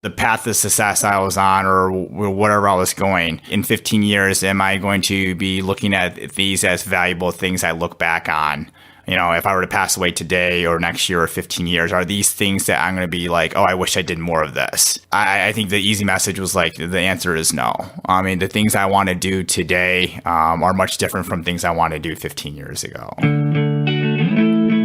the path of success I was on or whatever I was going. In 15 years, am I going to be looking at these as valuable things I look back on? You know, if I were to pass away today or next year or 15 years, are these things that I'm going to be like, oh, I wish I did more of this? I think the easy message was like, the answer is no. I mean, the things I want to do today are much different from things I want to do 15 years ago.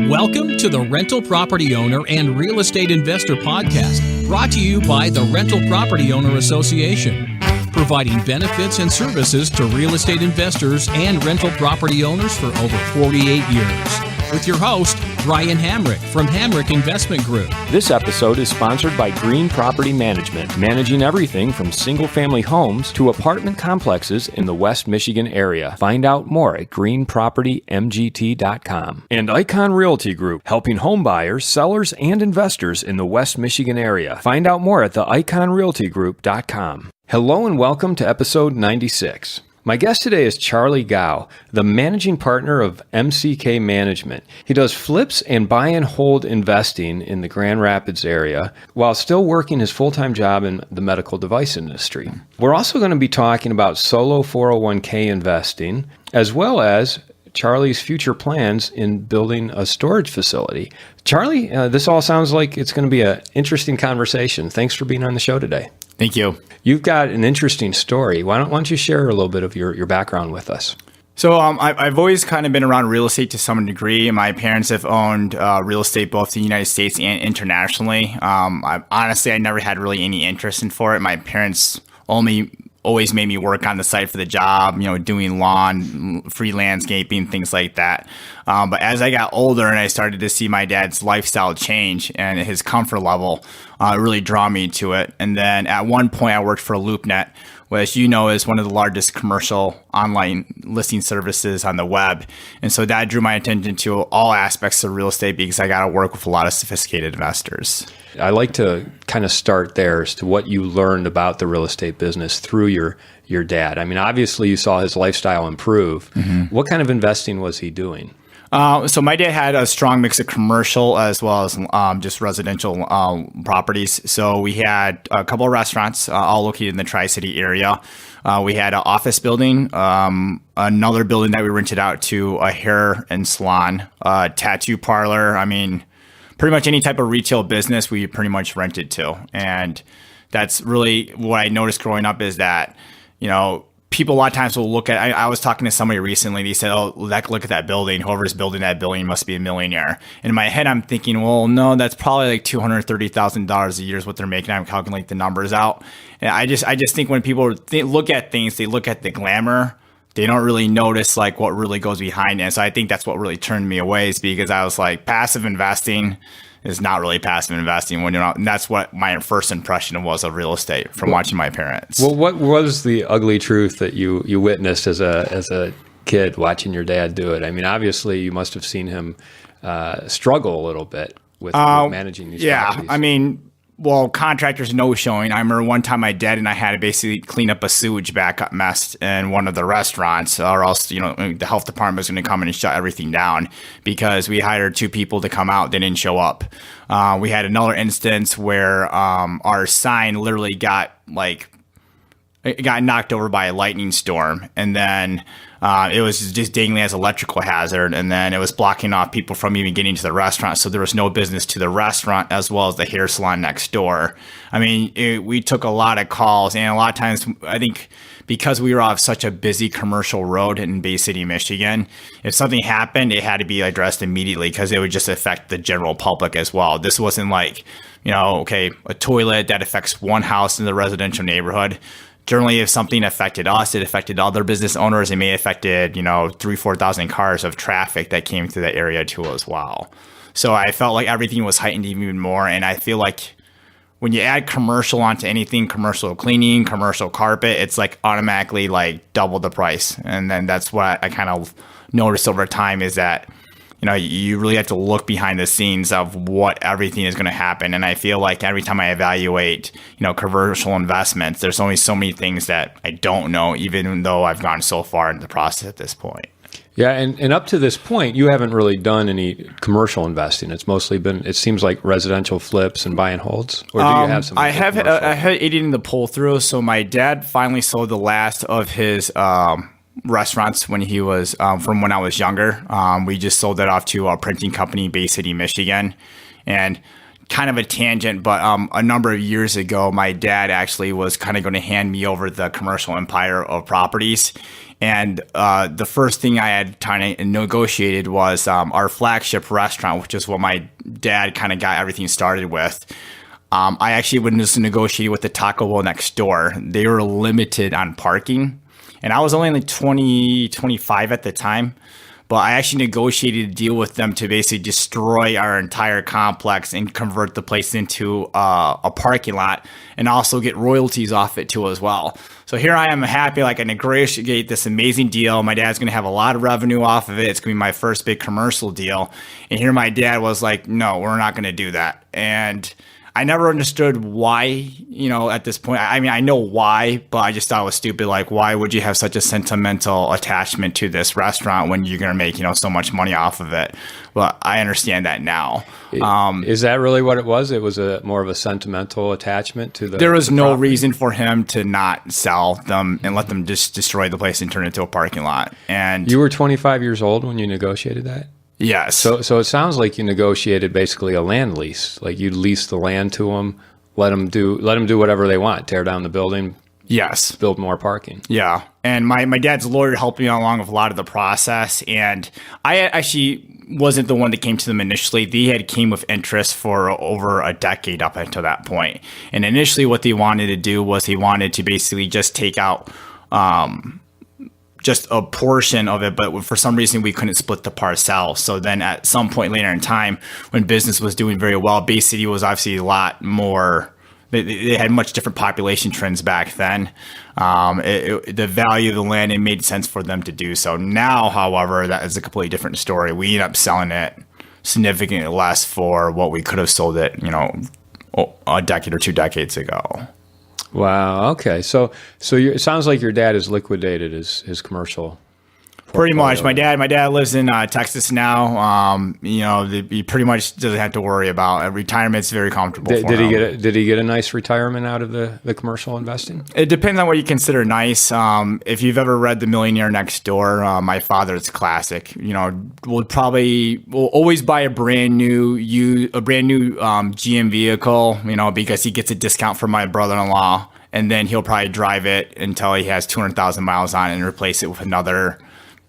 Welcome to the Rental Property Owner and Real Estate Investor Podcast, brought to you by the Rental Property Owner Association, providing benefits and services to real estate investors and rental property owners for over 48 years. With your host, Brian Hamrick from Hamrick Investment Group. This episode is sponsored by Green Property Management, managing everything from single-family homes to apartment complexes in the West Michigan area. Find out more at greenpropertymgt.com. And Icon Realty Group, helping home buyers, sellers, and investors in the West Michigan area. Find out more at theiconrealtygroup.com. Hello and welcome to episode 96. My guest today is Charlie Kao, the managing partner of MCK Management. He does flips and buy and hold investing in the Grand Rapids area while still working his full-time job in the medical device industry. We're also going to be talking about solo 401k investing, as well as Charlie's future plans in building a storage facility. Charlie, this all sounds like it's going to be an interesting conversation. Thanks for being on the show today. Thank you. You've got an interesting story. Why don't you share a little bit of your background with us? So I've always kind of been around real estate to some degree. My parents have owned real estate both in the United States and internationally. I never had really any interest in for it. My parents always made me work on the site for the job, you know, doing lawn, free landscaping, things like that. But as I got older and I started to see my dad's lifestyle change and his comfort level, it really drew me to it. And then at one point I worked for LoopNet, which you know is one of the largest commercial online listing services on the web. And so that drew my attention to all aspects of real estate because I got to work with a lot of sophisticated investors. I like to kind of start there as to what you learned about the real estate business through your dad. I mean, obviously you saw his lifestyle improve. Mm-hmm. What kind of investing was he doing? So my dad had a strong mix of commercial as well as just residential properties. So we had a couple of restaurants all located in the Tri-City area. We had an office building, another building that we rented out to a hair and salon, a tattoo parlor. I mean, pretty much any type of retail business we pretty much rented to. And that's really what I noticed growing up is that, you know, people a lot of times will look at, I was talking to somebody recently, they said, oh, look at that building. Whoever's building that building must be a millionaire. In my head, I'm thinking, well, no, that's probably like $230,000 a year is what they're making. I'm calculating the numbers out. And I just think when people look at things, they look at the glamour. They don't really notice like what really goes behind it. So I think that's what really turned me away is because I was like, passive investing is not really passive investing when you're not, and that's what my first impression was of real estate from watching my parents. Well, what was the ugly truth that you witnessed as a kid watching your dad do it? I mean, obviously you must have seen him struggle a little bit with managing these properties. I mean, well, contractors no showing. I remember one time my dad and I had to basically clean up a sewage backup mess in one of the restaurants, or else, you know, the health department was going to come in and shut everything down because we hired 2 people to come out. They didn't show up. We had another instance where our sign literally got knocked over by a lightning storm, and then it was just dangling as electrical hazard, and then it was blocking off people from even getting to the restaurant. So there was no business to the restaurant as well as the hair salon next door. I mean, we took a lot of calls, and a lot of times, I think because we were off such a busy commercial road in Bay City, Michigan, if something happened, it had to be addressed immediately because it would just affect the general public as well. This wasn't like, you know, okay, a toilet that affects one house in the residential neighborhood. Generally, if something affected us, it affected other business owners. It may have affected, you know, 3,000-4,000 cars of traffic that came through that area too as well. So I felt like everything was heightened even more. And I feel like when you add commercial onto anything, commercial cleaning, commercial carpet, it's like automatically like double the price. And then that's what I kind of noticed over time is that, you know, you really have to look behind the scenes of what everything is going to happen. And I feel like every time I evaluate, you know, commercial investments, there's only so many things that I don't know, even though I've gone so far in the process at this point. Yeah, and up to this point, you haven't really done any commercial investing. It's mostly been, it seems like residential flips and buy and holds. Or do you have some? I had 18 the pull through. So my dad finally sold the last of his restaurants when he was from when I was younger. We just sold that off to a printing company in Bay City, Michigan, and kind of a tangent, but a number of years ago, my dad actually was kind of going to hand me over the commercial empire of properties. And the first thing I had kind of negotiated was our flagship restaurant, which is what my dad kind of got everything started with. I actually went just negotiating with the Taco Bell next door. They were limited on parking. And I was only like 25 at the time. But I actually negotiated a deal with them to basically destroy our entire complex and convert the place into a parking lot and also get royalties off it too as well. So here I am happy, like I negotiate this amazing deal. My dad's going to have a lot of revenue off of it. It's going to be my first big commercial deal. And here my dad was like, no, we're not going to do that. And I never understood why, at this point. I mean, I know why, but I just thought it was stupid. Like, why would you have such a sentimental attachment to this restaurant when you're going to make, so much money off of it? Well, I understand that now. Is that really what it was? It was more of a sentimental attachment to the. There was no reason for him to not sell them and let them just destroy the place and turn it into a parking lot. And you were 25 years old when you negotiated that? Yes. So it sounds like you negotiated basically a land lease. Like you leased the land to them, let them do whatever they want, tear down the building. Yes. Build more parking. Yeah. And my dad's lawyer helped me along with a lot of the process. And I actually wasn't the one that came to them initially. They had came with interest for over a decade up until that point. And initially what they wanted to do was they wanted to basically just take out just a portion of it, but for some reason we couldn't split the parcel. So then at some point later in time, when business was doing very well, Bay City was obviously a lot more, they had much different population trends back then. The value of the land, it made sense for them to do so. Now, however, that is a completely different story. We ended up selling it significantly less for what we could have sold it, a decade or 2 decades ago. Wow. Okay. So it sounds like your dad has liquidated his commercial. Pretty much. My dad lives in Texas now. He pretty much doesn't have to worry about it. Retirement's very comfortable for him. Did he get a nice retirement out of the commercial investing? It depends on what you consider nice. If you've ever read The Millionaire Next Door, my father's classic. We'll always buy a brand new GM vehicle. Because he gets a discount from my brother-in-law, and then he'll probably drive it until he has 200,000 miles on it and replace it with another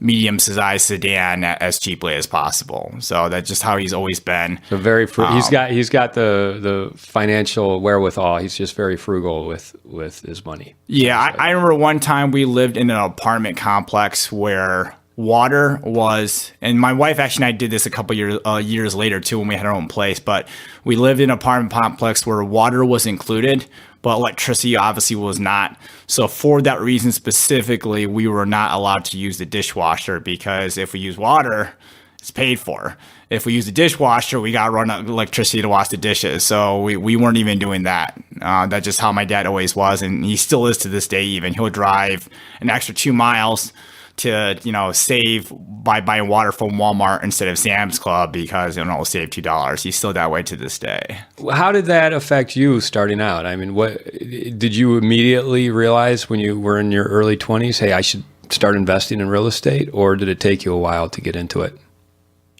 medium-sized sedan as cheaply as possible. So that's just how he's always been. So very he's got the financial wherewithal. He's just very frugal with his money. Yeah, I remember one time we lived in an apartment complex where water was, and my wife actually and I did this a couple years later too when we had our own place, but we lived in an apartment complex where water was included, but electricity obviously was not. So for that reason specifically, we were not allowed to use the dishwasher, because if we use water, it's paid for. If we use the dishwasher, we got to run electricity to wash the dishes. So we weren't even doing that. That's just how my dad always was, and he still is to this day even. He'll drive an extra 2 miles to save by buying water from Walmart instead of Sam's Club, because it'll save $2. He's still that way to this day. How did that affect you starting out? I mean, what did you immediately realize when you were in your early 20s? Hey, I should start investing in real estate, or did it take you a while to get into it?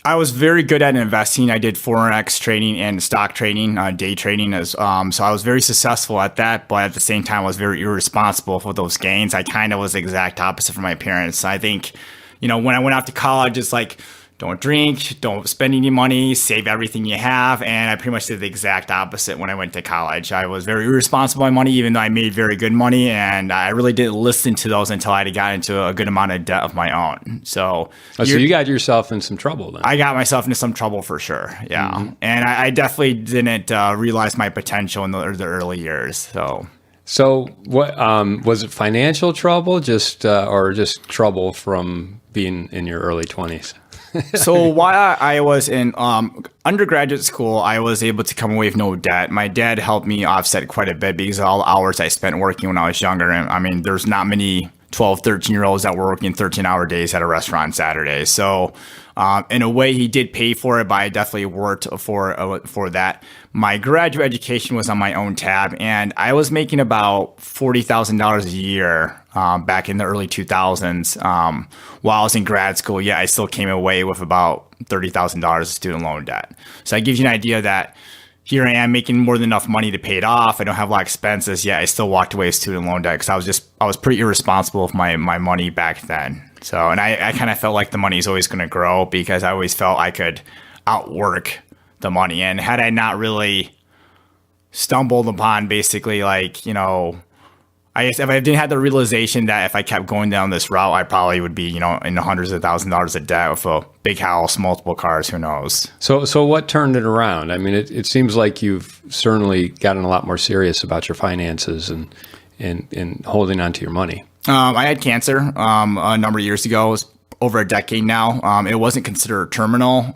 I was very good at investing. I did Forex trading and stock trading, day trading. So I was very successful at that, but at the same time, I was very irresponsible for those gains. I kind of was the exact opposite from my parents. I think, when I went off to college, it's like, don't drink, don't spend any money, save everything you have. And I pretty much did the exact opposite when I went to college. I was very irresponsible with money, even though I made very good money. And I really didn't listen to those until I had got into a good amount of debt of my own. So you got yourself in some trouble then. I got myself into some trouble for sure. Yeah. Mm-hmm. And I definitely didn't realize my potential in the early years. So what was it? Financial trouble, or just trouble from being in your early 20s? So while I was in undergraduate school, I was able to come away with no debt. My dad helped me offset quite a bit because of all the hours I spent working when I was younger. And I mean, there's not many 12, 13-year-olds that were working 13-hour days at a restaurant on Saturday. So in a way, he did pay for it, but I definitely worked for that. My graduate education was on my own tab, and I was making about $40,000 a year back in the early 2000s. While I was in grad school, I still came away with about $30,000 of student loan debt. So that gives you an idea that here I am making more than enough money to pay it off. I don't have a lot of expenses. I still walked away with student loan debt because I was pretty irresponsible with my money back then. So, and I kind of felt like the money is always going to grow because I always felt I could outwork the money. And had I not really stumbled upon basically I guess if I didn't have the realization that if I kept going down this route, I probably would be, in the hundreds of $1,000s of debt with a big house, multiple cars, who knows? So what turned it around? I mean, it seems like you've certainly gotten a lot more serious about your finances and holding on to your money. I had cancer a number of years ago. It was over a decade now. It wasn't considered terminal,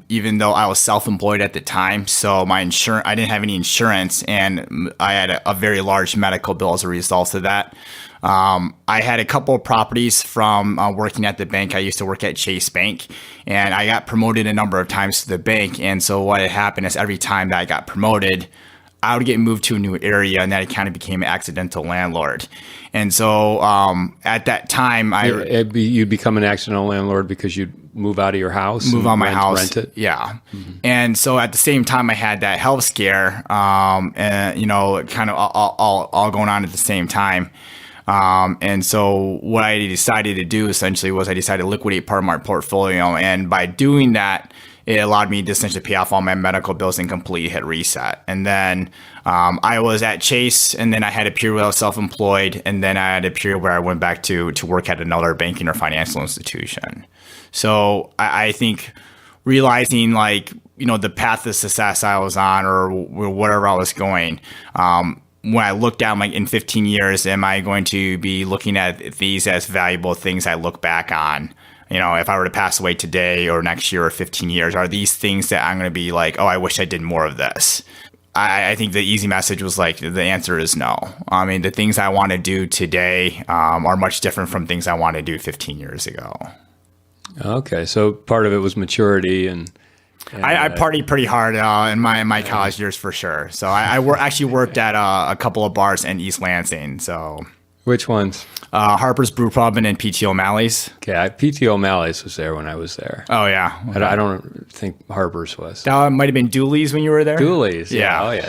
even though I was self-employed at the time. So I didn't have any insurance, and I had a very large medical bill as a result of that. I had a couple of properties from working at the bank. I used to work at Chase Bank, and I got promoted a number of times to the bank. And so what had happened is every time that I got promoted, I would get moved to a new area, and then I kind of became an accidental landlord. And so at that time, you'd become an accidental landlord because you'd move out of your house, move out my house, rent it. Yeah. Mm-hmm. And so at the same time, I had that health scare, and kind of all going on at the same time. And so what I decided to do essentially was I decided to liquidate part of my portfolio, and by doing that, it allowed me to essentially pay off all my medical bills and completely hit reset. And then I was at Chase, and then I had a period where I was self-employed, and then I had a period where I went back to work at another banking or financial institution. So I think realizing the path of success I was on or whatever I was going, when I look down, in 15 years, am I going to be looking at these as valuable things I look back on? If I were to pass away today or next year or 15 years, are these things that I'm going to be like, oh, I wish I did more of this? I think the easy message was the answer is no. I mean, the things I want to do today are much different from things I want to do 15 years ago. Okay. So part of it was maturity and I partied pretty hard in my college years for sure. So I actually worked at a couple of bars in East Lansing. So which ones? Harper's Brew Pub and P.T. O'Malley's. Okay, P.T. O'Malley's was there when I was there. Oh, yeah. Okay. I don't think Harper's was. That might have been Dooley's when you were there? Dooley's, yeah. Oh, yeah.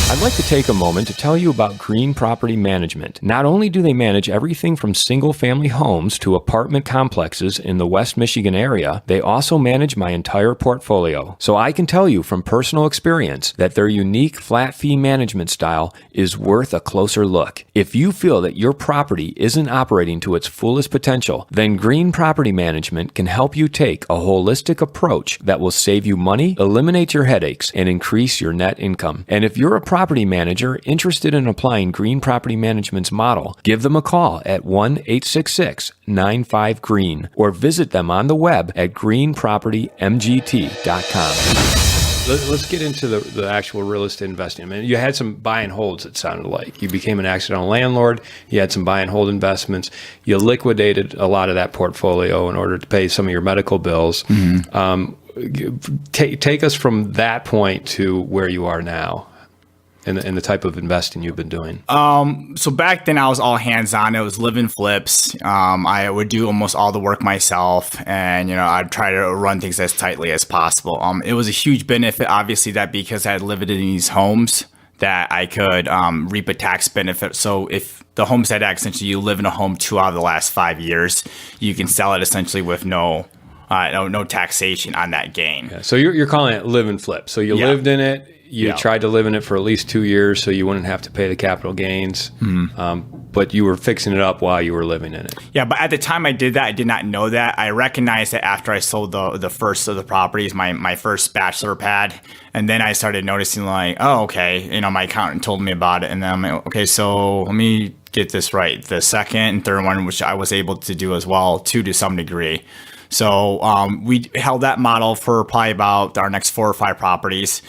I'd like to take a moment to tell you about Green Property Management. Not only do they manage everything from single-family homes to apartment complexes in the West Michigan area, they also manage my entire portfolio. So I can tell you from personal experience that their unique flat fee management style is worth a closer look. If you feel that your property isn't operating to its fullest potential, then Green Property Management can help you take a holistic approach that will save you money, eliminate your headaches, and increase your net income. And if you're a property manager interested in applying Green Property Management's model, give them a call at 1-866-95-GREEN or visit them on the web at greenpropertymgt.com. Let's get into the actual real estate investing. I mean, you had some buy and holds, it sounded like. You became an accidental landlord. You had some buy and hold investments. You liquidated a lot of that portfolio in order to pay some of your medical bills. Mm-hmm. Take us from that point to where you are now. And the type of investing you've been doing? So back then I was all hands-on. It was live and flips. I would do almost all the work myself, and I'd try to run things as tightly as possible. It was a huge benefit, obviously, that because I had lived in these homes, that I could reap a tax benefit. So if the Homestead Act, essentially you live in a home 2 out of the last 5 years, you can sell it essentially with no taxation on that gain. Yeah, so you're calling it live and flip. So you lived in it. You tried to live in it for at least 2 years so you wouldn't have to pay the capital gains, but you were fixing it up while you were living in it. Yeah, but at the time I did that, I did not know that. I recognized that after I sold the first of the properties, my first bachelor pad, and then I started noticing oh, okay, my accountant told me about it, and then I'm like, okay, so let me get this right. The second and third one, which I was able to do as well, too, to some degree. So we held that model for probably about our next 4 or 5 properties.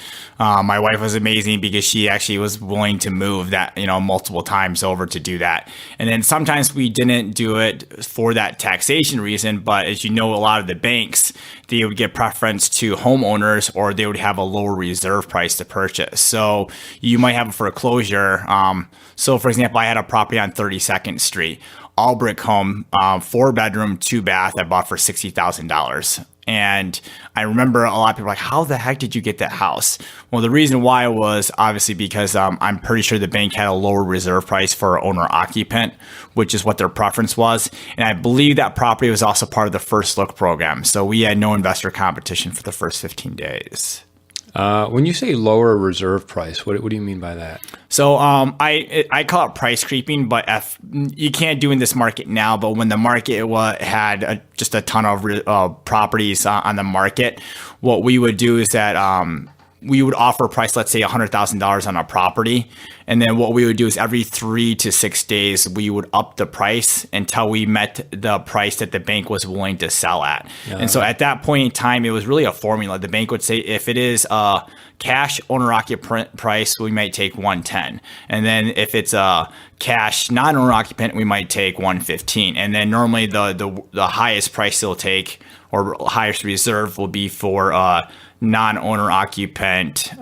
My wife was amazing because she actually was willing to move that, multiple times over to do that. And then sometimes we didn't do it for that taxation reason. But as you know, a lot of the banks, they would give preference to homeowners, or they would have a lower reserve price to purchase. So you might have a foreclosure. So for example, I had a property on 32nd Street, all brick home, 4-bedroom, 2-bath. I bought for $60,000. And I remember a lot of people were like, how the heck did you get that house? Well, the reason why was obviously because I'm pretty sure the bank had a lower reserve price for owner occupant, which is what their preference was. And I believe that property was also part of the first look program. So we had no investor competition for the first 15 days. When you say lower reserve price, what do you mean by that? So I call it price creeping, but you can't do in this market now. But when the market had just a ton of properties on the market, what we would do is that we would offer a price, let's say $100,000 on a property. And then what we would do is every 3 to 6 days, we would up the price until we met the price that the bank was willing to sell at. Yeah. And so at that point in time, it was really a formula. The bank would say, if it is a cash owner occupant price, we might take 110. And then if it's a cash non-owner occupant, we might take 115. And then normally the highest price they'll take, or highest reserve, will be for non-owner occupant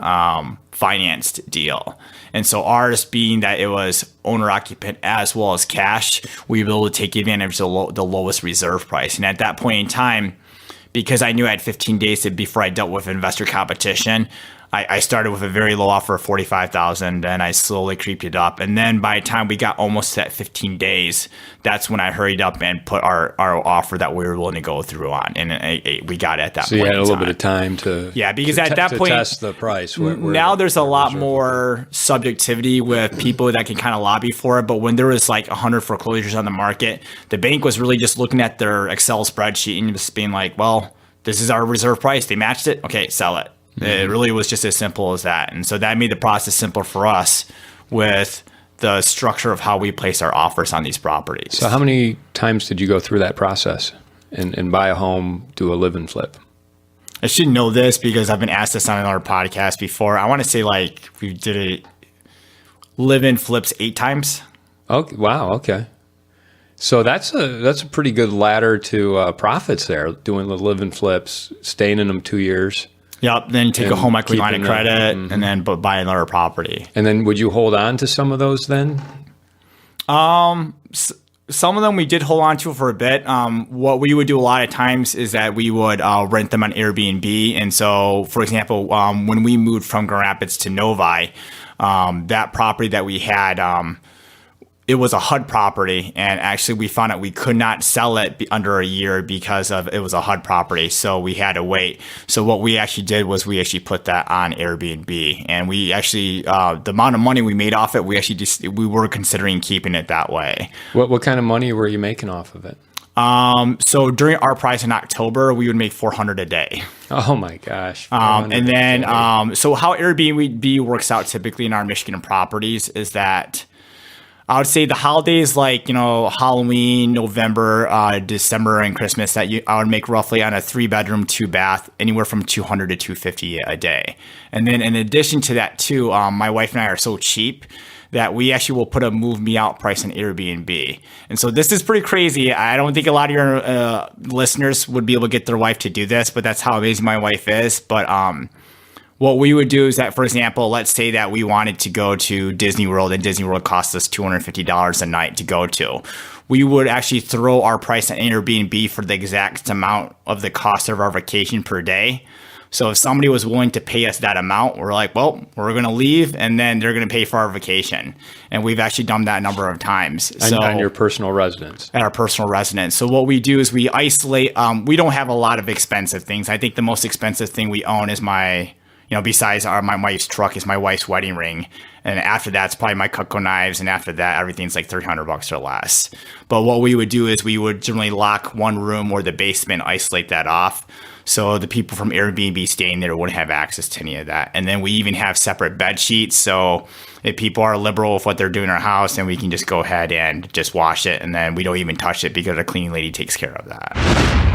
financed deal. And so ours, being that it was owner occupant as well as cash, we were able to take advantage of the lowest reserve price. And at that point in time, because I knew I had 15 days before I dealt with investor competition, I started with a very low offer of $45,000, and I slowly creeped it up. And then by the time we got almost to that 15 days, that's when I hurried up and put our offer that we were willing to go through on. And we got it at that point. So you had a little bit of time to at that point, test the price. Now there's a lot more subjectivity with people that can kind of lobby for it. But when there was like 100 foreclosures on the market, the bank was really just looking at their Excel spreadsheet and just being like, well, this is our reserve price. They matched it. Okay, sell it. It really was just as simple as that. And so that made the process simpler for us with the structure of how we place our offers on these properties. So how many times did you go through that process and buy a home, do a live and flip? I should know this because I've been asked this on another podcast before. I want to say like we did it live in flips 8 times. Okay. Wow. Okay. So that's a pretty good ladder to profits there, doing the live and flips, staying in them 2 years. Yep. Then take a home equity line of credit, and then buy another property. And then would you hold on to some of those then? Some of them we did hold on to for a bit. What we would do a lot of times is that we would rent them on Airbnb. And so, for example, when we moved from Grand Rapids to Novi, that property that we had, it was a HUD property, and actually we found out we could not sell it under a year because of it was a HUD property, so we had to wait. So what we actually did was we actually put that on Airbnb, and we actually the amount of money we made off it, we were considering keeping it that way. What kind of money were you making off of it? So during our price in October, we would make $400 a day. Oh my gosh! And then so how Airbnb works out typically in our Michigan properties is that I would say the holidays like, Halloween, November, December, and Christmas, I would make roughly on a 3-bedroom, 2-bath, anywhere from $200 to $250 a day. And then in addition to that too, my wife and I are so cheap that we actually will put a move me out price on Airbnb. And so this is pretty crazy. I don't think a lot of your listeners would be able to get their wife to do this, but that's how amazing my wife is. But what we would do is that, for example, let's say that we wanted to go to Disney World, and Disney World costs us $250 a night to go to. We would actually throw our price on Airbnb for the exact amount of the cost of our vacation per day. So if somebody was willing to pay us that amount, we're like, well, we're going to leave, and then they're going to pay for our vacation. And we've actually done that a number of times. On your personal residence. At our personal residence. So what we do is we isolate. We don't have a lot of expensive things. I think the most expensive thing we own is besides my wife's truck, is my wife's wedding ring. And after that, it's probably my Cutco knives. And after that, everything's like $300 or less. But what we would do is we would generally lock one room or the basement, isolate that off. So the people from Airbnb staying there wouldn't have access to any of that. And then we even have separate bed sheets. So if people are liberal with what they're doing in our house, then we can just go ahead and just wash it. And then we don't even touch it because our cleaning lady takes care of that.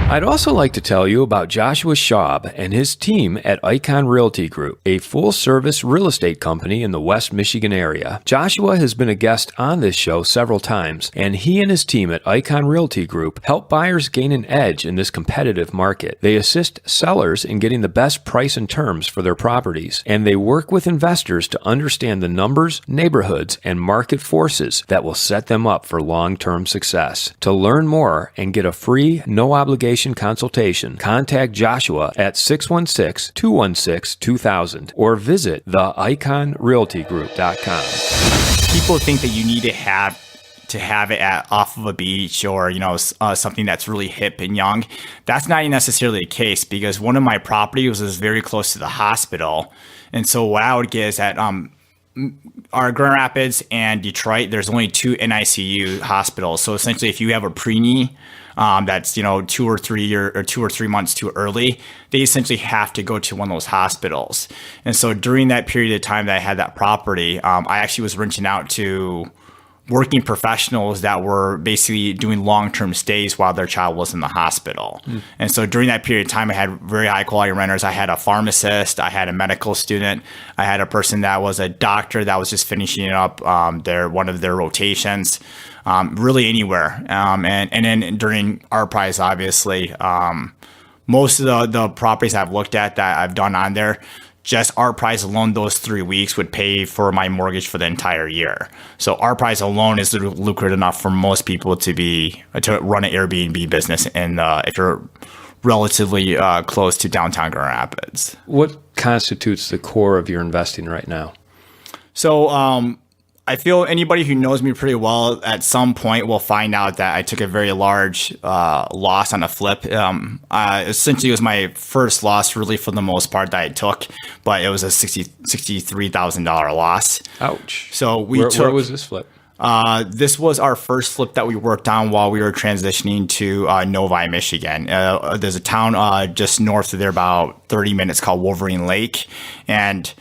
I'd also like to tell you about Joshua Schaub and his team at Icon Realty Group, a full-service real estate company in the West Michigan area. Joshua has been a guest on this show several times, and he and his team at Icon Realty Group help buyers gain an edge in this competitive market. They assist sellers in getting the best price and terms for their properties, and they work with investors to understand the numbers, neighborhoods, and market forces that will set them up for long-term success. To learn more and get a free, no-obligation consultation, contact Joshua at 616-216-2000 or visit theiconrealtygroup.com. People think that you need to have it off of a beach or something that's really hip and young. That's not necessarily the case, because one of my properties was very close to the hospital, and so what I would get is that our Grand Rapids and Detroit, there's only 2 NICU hospitals. So essentially, if you have a preemie that's 2 or 3 months too early, they essentially have to go to one of those hospitals. And so during that period of time that I had that property, I actually was reaching out to working professionals that were basically doing long-term stays while their child was in the hospital. And so during that period of time, I had very high-quality renters. I had a pharmacist, I had a medical student, I had a person that was a doctor that was just finishing up one of their rotations, really anywhere. And then during our price, obviously, most of the properties I've looked at that I've done on there, just our price alone, those 3 weeks would pay for my mortgage for the entire year. So our price alone is lucrative enough for most people to run an Airbnb business, and if you're relatively close to downtown Grand Rapids. What constitutes the core of your investing right now? So I feel anybody who knows me pretty well at some point will find out that I took a very large loss on a flip. Essentially, it was my first loss, really, for the most part, that I took, but it was a $63,000 loss. Ouch. So where was this flip? This was our first flip that we worked on while we were transitioning to Novi, Michigan. There's a town just north of there, about 30 minutes, called Wolverine Lake, and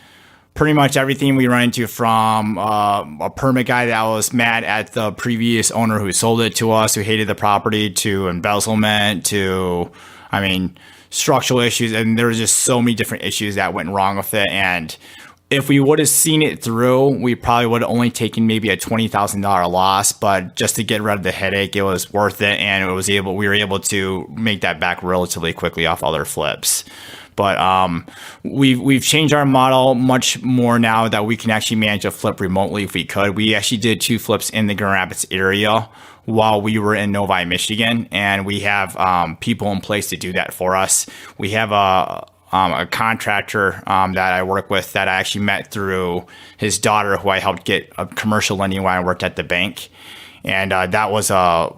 pretty much everything we run into, from a permit guy that was mad at the previous owner who sold it to us, who hated the property, to embezzlement, to, structural issues. And there was just so many different issues that went wrong with it. And if we would have seen it through, we probably would have only taken maybe a $20,000 loss. But just to get rid of the headache, it was worth it. And we were able to make that back relatively quickly off other flips. But we've changed our model much more now that we can actually manage a flip remotely if we could. We actually did 2 flips in the Grand Rapids area while we were in Novi, Michigan, and we have people in place to do that for us. We have a contractor that I work with that I actually met through his daughter, who I helped get a commercial lending when I worked at the bank. And that was a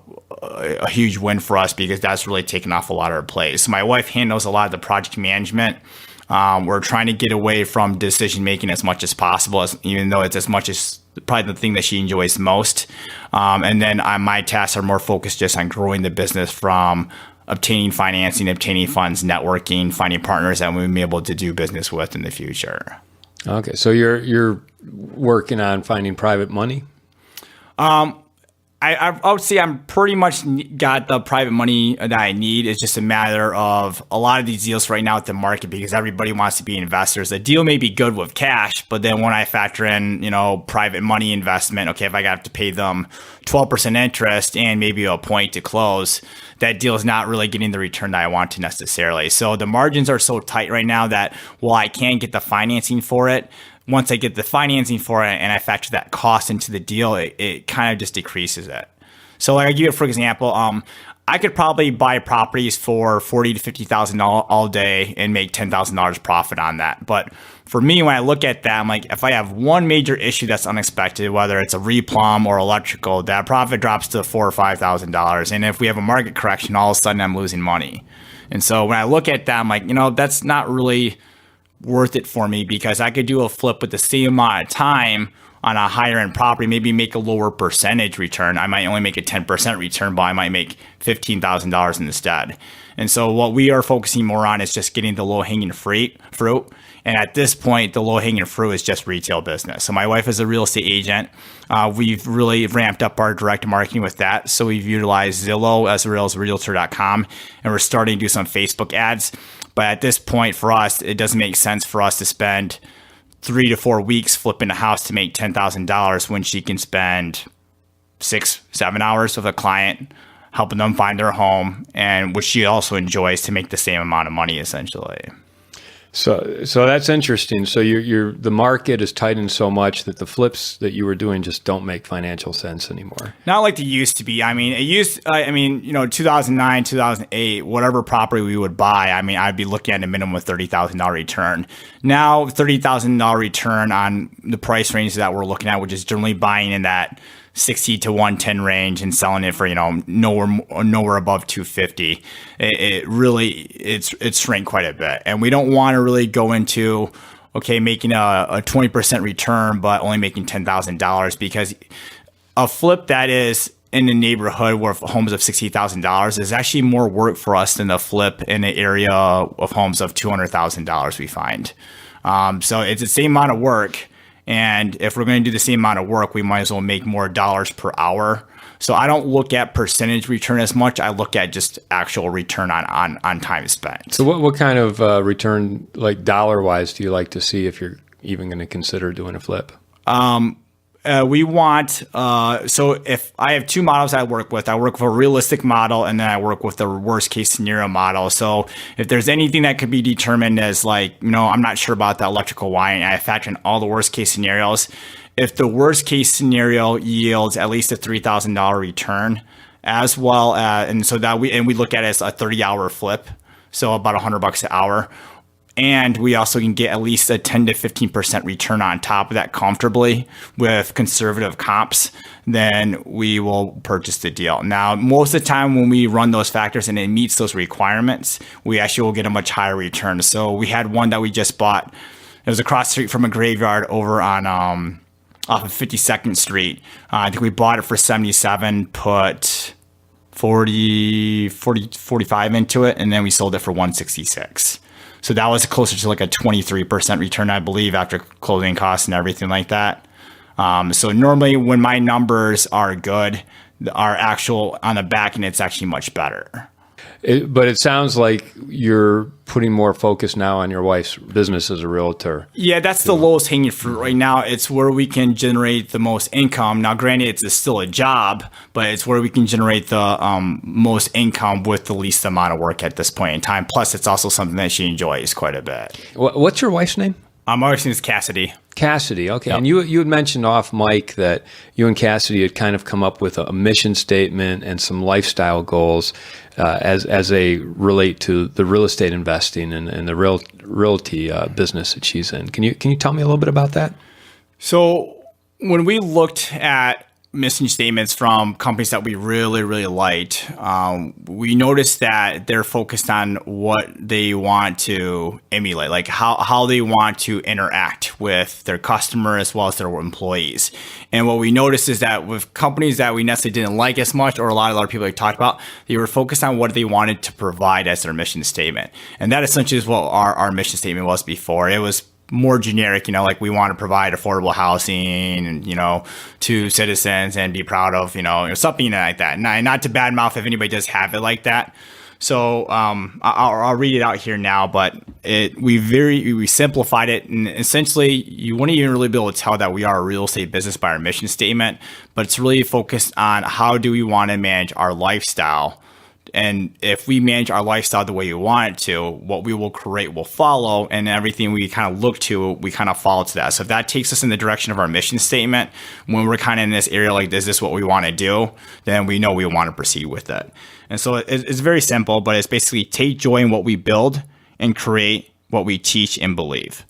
huge win for us, because that's really taken off a lot of our plays. So my wife handles a lot of the project management. We're trying to get away from decision making as much as possible, even though it's as much as probably the thing that she enjoys most. And then my tasks are more focused just on growing the business, from obtaining financing, obtaining funds, networking, finding partners that we'll be able to do business with in the future. Okay, so you're working on finding private money? I would say I'm pretty much got the private money that I need. It's just a matter of a lot of these deals right now at the market, because everybody wants to be investors. A deal may be good with cash, but then when I factor in, private money investment, okay, if I have to pay them 12% interest and maybe a point to close, that deal is not really getting the return that I want to necessarily. So the margins are so tight right now that while I can get the financing for it, once I get the financing for it and I factor that cost into the deal, it kind of just decreases it. So like I give you, for example, I could probably buy properties for $40,000 to $50,000 all day and make $10,000 profit on that. But for me, when I look at that, I'm like, if I have one major issue that's unexpected, whether it's a replumb or electrical, that profit drops to $4,000 or $5,000. And if we have a market correction, all of a sudden I'm losing money. And so when I look at that, I'm like, that's not really worth it for me, because I could do a flip with the same amount of time on a higher end property, maybe make a lower percentage return. I might only make a 10% return, but I might make $15,000 instead. And so what we are focusing more on is just getting the low hanging fruit. And at this point, the low hanging fruit is just retail business. So my wife is a real estate agent. We've really ramped up our direct marketing with that. So we've utilized Zillow as well as Realtor.com, and we're starting to do some Facebook ads. But at this point for us, it doesn't make sense for us to spend 3 to 4 weeks flipping a house to make $10,000 when she can spend 6-7 hours with a client helping them find their home, and which she also enjoys, to make the same amount of money essentially. So that's interesting. So the market is tightened so much that the flips that you were doing just don't make financial sense anymore. Not like they used to be. I mean, 2009, 2008, whatever property we would buy, I mean, I'd be looking at a minimum of $30,000 return. Now, $30,000 return on the price range that we're looking at, which is generally buying in that 60 to 110 range and selling it for, nowhere above 250. It's shrank quite a bit. And we don't want to really go into, making a 20% return, but only making $10,000, because a flip that is in the neighborhood where homes of $60,000 is actually more work for us than a flip in the area of homes of $200,000 we find. So it's the same amount of work. And if we're going to do the same amount of work, we might as well make more dollars per hour. So I don't look at percentage return as much. I look at just actual return on time spent. So what kind of return, like dollar-wise, do you like to see if you're even going to consider doing a flip? We want, so if I have two models I work with a realistic model, and then I work with the worst case scenario model. So if there's anything that could be determined as I'm not sure about the electrical wiring, I factor in all the worst case scenarios. If the worst case scenario yields at least a $3,000 return, as well as, we look at it as a 30-hour flip, so about $100 an hour. And we also can get at least a 10 to 15% return on top of that comfortably with conservative comps, then we will purchase the deal. Now, most of the time when we run those factors and it meets those requirements, we actually will get a much higher return. So we had one that we just bought. It was across the street from a graveyard over on off of 52nd Street. I think we bought it for $77, put 45 into it, and then we sold it for $166. So that was closer to like a 23% return, I believe, after closing costs and everything like that. So normally when my numbers are good, our actual on the back end, it's actually much better. But it sounds like you're putting more focus now on your wife's business as a realtor. Yeah, that's the lowest hanging fruit right now. It's where we can generate the most income. Now, granted, it's still a job, but it's where we can generate the most income with the least amount of work at this point in time. Plus, it's also something that she enjoys quite a bit. What's your wife's name? My wife's name is Cassidy. Cassidy, okay. Yep. And you had mentioned off mic that you and Cassidy had kind of come up with a mission statement and some lifestyle goals as they relate to the real estate investing and the realty business that she's in. Can you tell me a little bit about that? So when we looked at mission statements from companies that we really, really liked, we noticed that they're focused on what they want to emulate, like how they want to interact with their customer as well as their employees. And what we noticed is that with companies that we necessarily didn't like as much, or a lot of people talked about, they were focused on what they wanted to provide as their mission statement. And that essentially is what our mission statement was before. It was more generic, like we want to provide affordable housing and, to citizens and be proud of, something like that. Not to badmouth if anybody does have it like that. So I'll read it out here now, but we simplified it, and essentially you wouldn't even really be able to tell that we are a real estate business by our mission statement, but it's really focused on how do we want to manage our lifestyle. And if we manage our lifestyle the way we want it to, what we will create will follow, and everything we kind of look to, we kind of follow to that. So if that takes us in the direction of our mission statement, when we're kind of in this area, like, is this what we want to do? Then we know we want to proceed with it. And so it's very simple, but it's basically take joy in what we build and create what we teach and believe.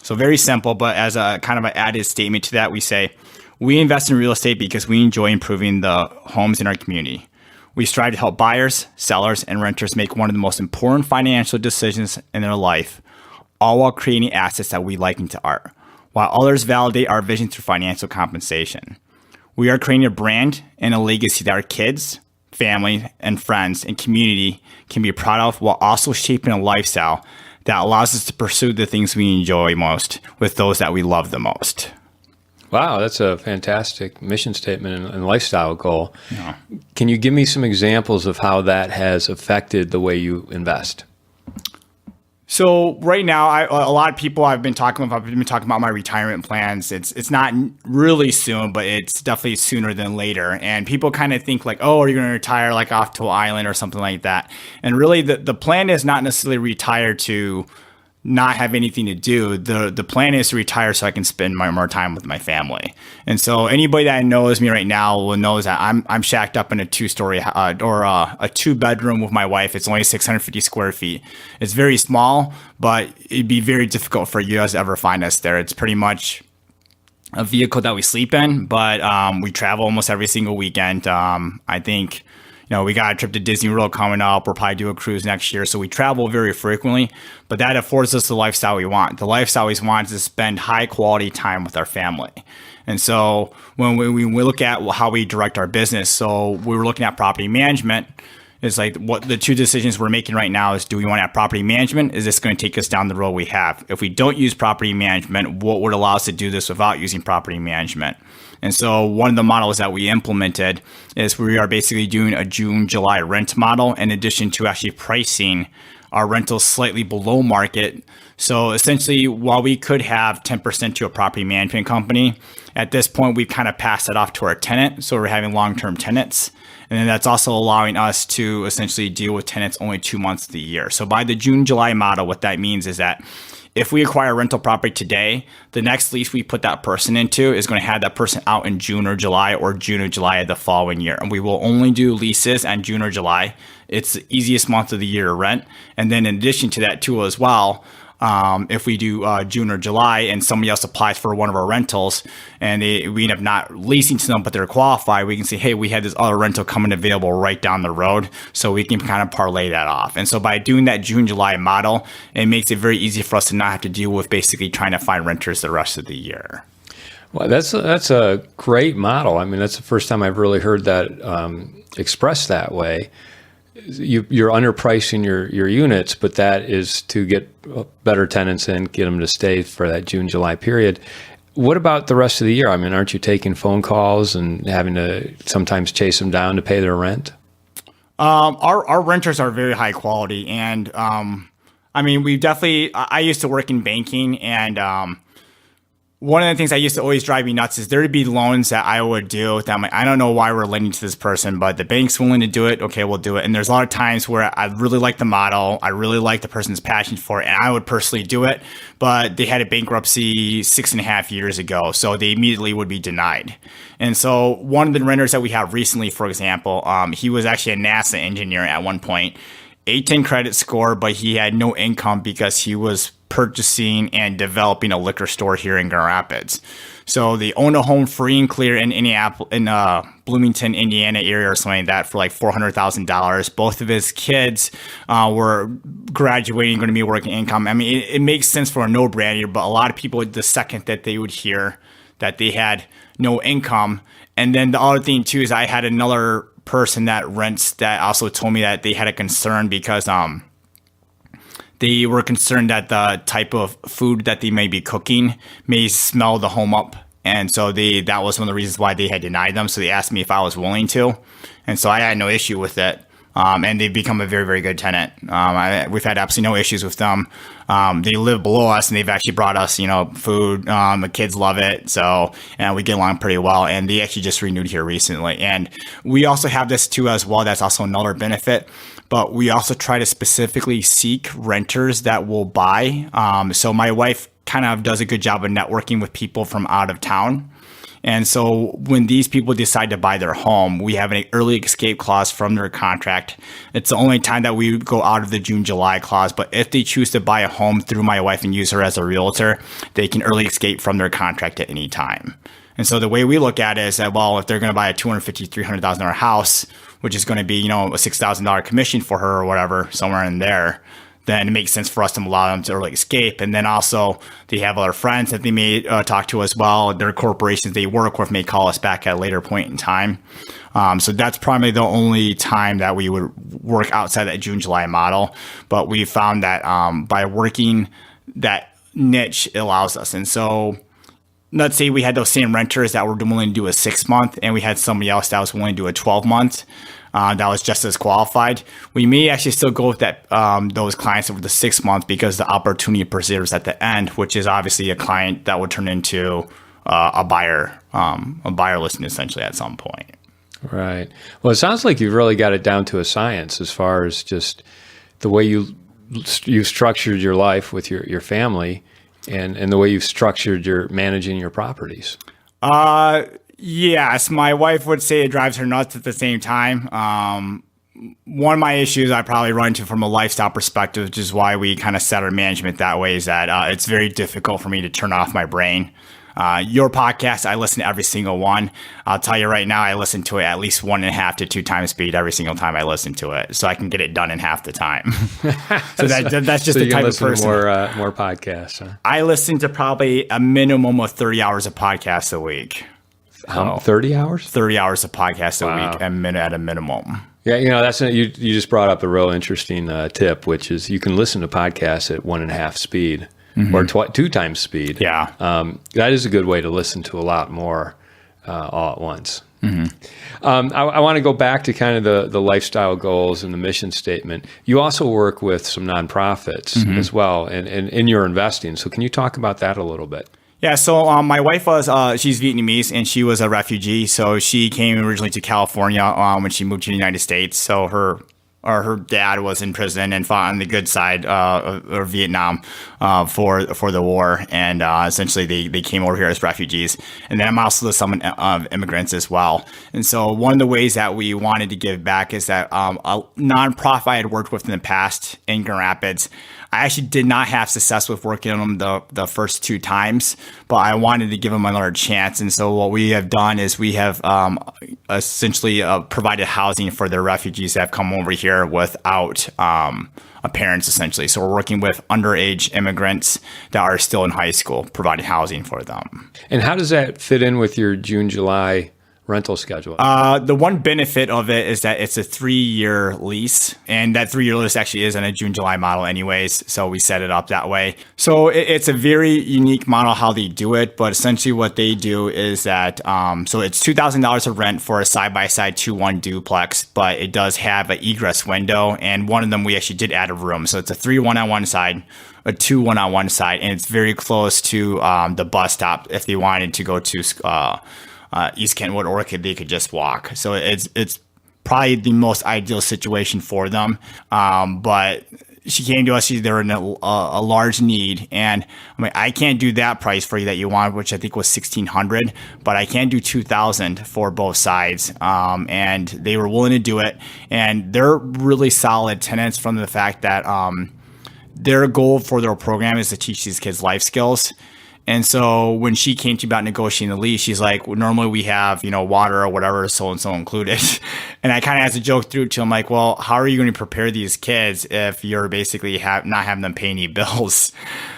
So very simple, but as a kind of an added statement to that, we say, we invest in real estate because we enjoy improving the homes in our community. We strive to help buyers, sellers, and renters make one of the most important financial decisions in their life, all while creating assets that we like into art. while others validate our vision through financial compensation. We are creating a brand and a legacy that our kids, family, and friends and community can be proud of, while also shaping a lifestyle that allows us to pursue the things we enjoy most with those that we love the most. Wow, that's a fantastic mission statement and lifestyle goal. Yeah. Can you give me some examples of how that has affected the way you invest? So right now, a lot of people I've been talking about my retirement plans. It's not really soon, but it's definitely sooner than later. And people kind of think like, oh, are you going to retire like off to an island or something like that? And really, the plan is not necessarily retire to not have anything to do. The plan is to retire so I can spend more time with my family. And so anybody that knows me right now will know that I'm shacked up in a 2-story or a 2-bedroom with my wife. It's only 650 square feet. It's very small, but it'd be very difficult for you guys to ever find us there. It's pretty much a vehicle that we sleep in, but we travel almost every single weekend. I think, we got a trip to Disney World coming up. We'll probably do a cruise next year. So we travel very frequently, but that affords us the lifestyle we want. The lifestyle we want is to spend high quality time with our family. And so when we look at how we direct our business, so we were looking at property management. It's like what the 2 decisions we're making right now is, do we want to have property management? Is this going to take us down the road we have? If we don't use property management, what would allow us to do this without using property management? And so one of the models that we implemented is we are basically doing a June, July rent model in addition to actually pricing our rentals slightly below market. So essentially, while we could have 10% to a property management company, at this point, we've kind of passed it off to our tenant. So we're having long-term tenants. And then that's also allowing us to essentially deal with tenants only 2 months of the year. So by the June, July model, what that means is that if we acquire a rental property today, the next lease we put that person into is going to have that person out in June or July or June or July of the following year. And we will only do leases on June or July. It's the easiest month of the year to rent. And then in addition to that too as well, if we do June or July and somebody else applies for one of our rentals and we end up not leasing to them, but they're qualified, we can say, hey, we had this other rental coming available right down the road. So we can kind of parlay that off. And so by doing that June, July model, it makes it very easy for us to not have to deal with basically trying to find renters the rest of the year. Well, that's a great model. I mean, that's the first time I've really heard that expressed that way. You're underpricing your units, but that is to get better tenants in, get them to stay for that June, July period. What about the rest of the year? I mean, aren't you taking phone calls and having to sometimes chase them down to pay their rent? Our renters are very high quality. And I mean, I used to work in banking, and one of the things that used to always drive me nuts is there would be loans that I would do that I'm like, I don't know why we're lending to this person, but the bank's willing to do it. Okay, we'll do it. And there's a lot of times where I really like the model. I really like the person's passion for it, and I would personally do it. But they had a bankruptcy 6.5 years ago, so they immediately would be denied. And so one of the renters that we have recently, for example, he was actually a NASA engineer at one point, 810 credit score, but he had no income because he was purchasing and developing a liquor store here in Grand Rapids. So they own a home free and clear in Bloomington, Indiana area or something like that for like $400,000. Both of his kids were graduating, going to be working income. I mean, it makes sense for a no-brainer, but a lot of people, the second that they would hear that they had no income. And then the other thing too is I had another person that rents that also told me that they had a concern because they were concerned that the type of food that they may be cooking may smell the home up. And so that was one of the reasons why they had denied them. So they asked me if I was willing to. And so I had no issue with it. And they've become a very, very good tenant. We've had absolutely no issues with them. They live below us, and they've actually brought us, food. The kids love it. So, and we get along pretty well. And they actually just renewed here recently. And we also have this too as well. That's also another benefit. But we also try to specifically seek renters that will buy. So my wife kind of does a good job of networking with people from out of town. And so when these people decide to buy their home, we have an early escape clause from their contract. It's the only time that we go out of the June, July clause. But if they choose to buy a home through my wife and use her as a realtor, they can early escape from their contract at any time. And so the way we look at it is that, well, if they're going to buy a $250,000, $300,000 house, which is going to be, a $6,000 commission for her or whatever, somewhere in there, then it makes sense for us to allow them to early escape. And then also they have other friends that they may talk to as well. Their corporations they work with may call us back at a later point in time. So that's probably the only time that we would work outside that June, July model. But we found that by working that niche, it allows us. And so let's say we had those same renters that were willing to do a 6-month, and we had somebody else that was willing to do a 12-month. That was just as qualified. We may actually still go with that those clients over the 6 months because the opportunity persists at the end, which is obviously a client that would turn into a buyer listing essentially at some point. Right. Well, it sounds like you've really got it down to a science as far as just the way you've structured your life with your family and the way you've structured your managing your properties. Yes, my wife would say it drives her nuts at the same time. One of my issues I probably run into from a lifestyle perspective, which is why we kind of set our management that way, is that it's very difficult for me to turn off my brain. Your podcast, I listen to every single one. I'll tell you right now, I listen to it at least 1.5 to 2 times speed every single time I listen to it, so I can get it done in half the time. So that's just so the type of person. More podcasts. Huh? I listen to probably a minimum of 30 hours of podcasts a week. 30 hours? 30 hours of podcasts a week at a minimum. Yeah, that's you just brought up a real interesting tip, which is you can listen to podcasts at 1.5 speed or 2 times speed. Yeah. That is a good way to listen to a lot more all at once. I want to go back to kind of the lifestyle goals and the mission statement. You also work with some nonprofits as well and in your investing. So can you talk about that a little bit? Yeah, so my wife was, she's Vietnamese and she was a refugee. So she came originally to California when she moved to the United States. So her dad was in prison and fought on the good side of Vietnam for the war. And essentially they came over here as refugees. And then I'm also the son of immigrants as well. And so one of the ways that we wanted to give back is that a nonprofit I had worked with in the past in Grand Rapids, I actually did not have success with working on them the first 2 times, but I wanted to give them another chance. And so what we have done is we have essentially provided housing for the refugees that have come over here without parents, essentially. So we're working with underage immigrants that are still in high school, providing housing for them. And how does that fit in with your June, July rental schedule? The one benefit of it is that it's a 3-year lease, and that 3-year lease actually is on a June, July model anyways, so we set it up that way. So it's a very unique model how they do it, but essentially what they do is that, so it's $2,000 of rent for a side-by-side 2-1 duplex, but it does have an egress window, and one of them we actually did add a room. So it's a 3-1 on one side, a 2-1 on one side, and it's very close to the bus stop if they wanted to go to East Kentwood, or they could just walk. So it's probably the most ideal situation for them. But she came to us; they're in a large need, and I mean, I can't do that price for you that you want, which I think was $1,600, but I can do $2,000 for both sides. And they were willing to do it, and they're really solid tenants from the fact that their goal for their program is to teach these kids life skills. And so when she came to me about negotiating the lease, she's like, well, normally we have, water or whatever, so-and-so included. And I kind of had to joke through to him like, well, how are you going to prepare these kids if you're basically not having them pay any bills?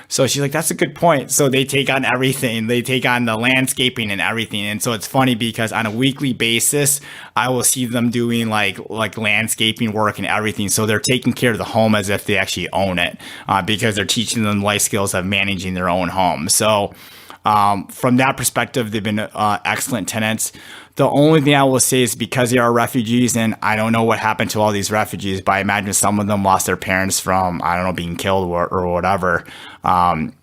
So she's like, that's a good point. So they take on everything. They take on the landscaping and everything. And so it's funny because on a weekly basis, I will see them doing like landscaping work and everything. So they're taking care of the home as if they actually own it because they're teaching them life skills of managing their own home. So from that perspective, they've been excellent tenants. The only thing I will say is because they are refugees, and I don't know what happened to all these refugees, but I imagine some of them lost their parents from, I don't know, being killed or whatever. It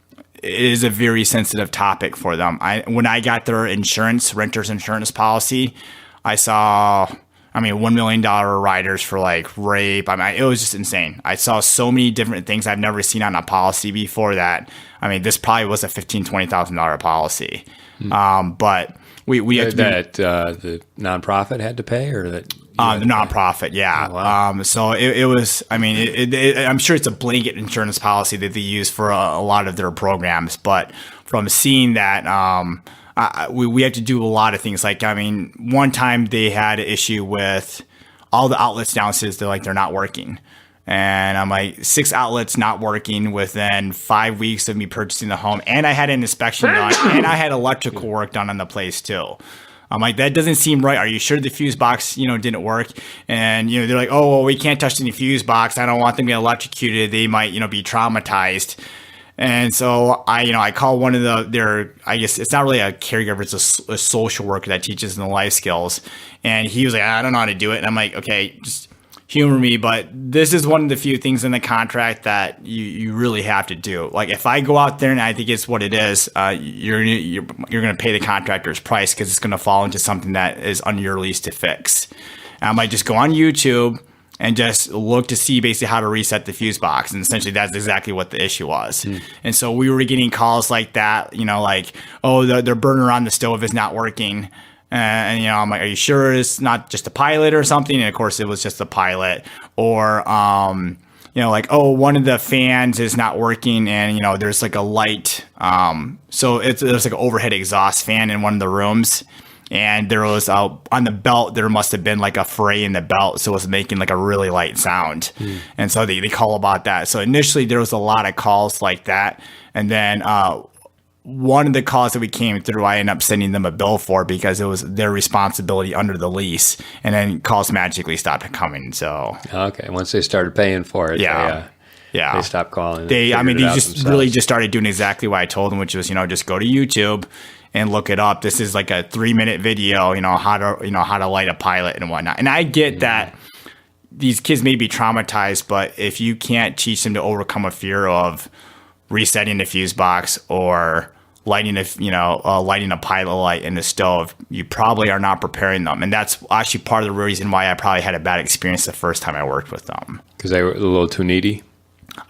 is a very sensitive topic for them. When I got their renter's insurance policy, I saw, $1 million riders for like rape. It was just insane. I saw so many different things I've never seen on a policy before that. This probably was a $15,000, $20,000 policy. But we have to the nonprofit had to pay, or that the nonprofit, yeah. Oh, wow. So it was. I'm sure it's a blanket insurance policy that they use for a lot of their programs. But from seeing that, we have to do a lot of things. Like, one time they had an issue with all the outlets downstairs. They're not working. And I'm like, 6 outlets not working within 5 weeks of me purchasing the home. And I had an inspection done and I had electrical work done on the place too. I'm like, that doesn't seem right. Are you sure the fuse box, didn't work? And, they're like, oh, well, we can't touch any fuse box. I don't want them to get electrocuted. They might, be traumatized. And so I call one of I guess it's not really a caregiver, it's a social worker that teaches them the life skills. And he was like, I don't know how to do it. And I'm like, okay, just humor me, but this is one of the few things in the contract that you really have to do. Like if I go out there and I think it's what it is, you're going to pay the contractor's price because it's going to fall into something that is under your lease to fix. And I might just go on YouTube and just look to see basically how to reset the fuse box. And essentially that's exactly what the issue was. And so we were getting calls like that, like, oh, the burner on the stove is not working. And, I'm like, are you sure it's not just a pilot or something? And of course it was just a pilot. Or, like, oh, one of the fans is not working and, there's like a light. So there's like an overhead exhaust fan in one of the rooms. And there was on the belt, there must have been like a fray in the belt. So it was making like a really light sound. And so they call about that. So initially there was a lot of calls like that. And then, one of the calls that we came through, I ended up sending them a bill for because it was their responsibility under the lease, and then calls magically stopped coming. So okay, once they started paying for it, they stopped calling. They just really just started doing exactly what I told them, which was just go to YouTube and look it up. This is like a 3-minute video, how to light a pilot and whatnot. And I get that these kids may be traumatized, but if you can't teach them to overcome a fear of resetting the fuse box or lighting a pilot light in the stove, you probably are not preparing them. And that's actually part of the reason why I probably had a bad experience the first time I worked with them. Because they were a little too needy?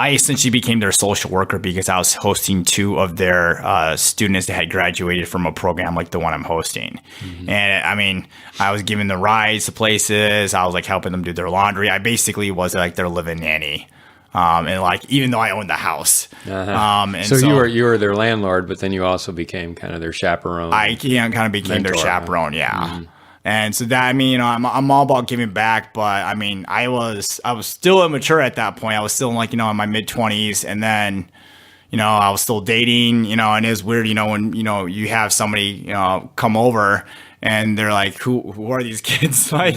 I essentially became their social worker because I was hosting 2 of their students that had graduated from a program like the one I'm hosting. And I was giving the rides to places. I was like helping them do their laundry. I basically was like their living nanny. And like, even though I owned the house. And so you were their landlord, but then you also became kind of their chaperone. I kind of became their chaperone. Yeah. And so that, I'm all about giving back, but I was still immature at that point. I was still in my mid 20s. And then, I was still dating, and it was weird, when, you have somebody, come over and they're like, who are these kids? Like,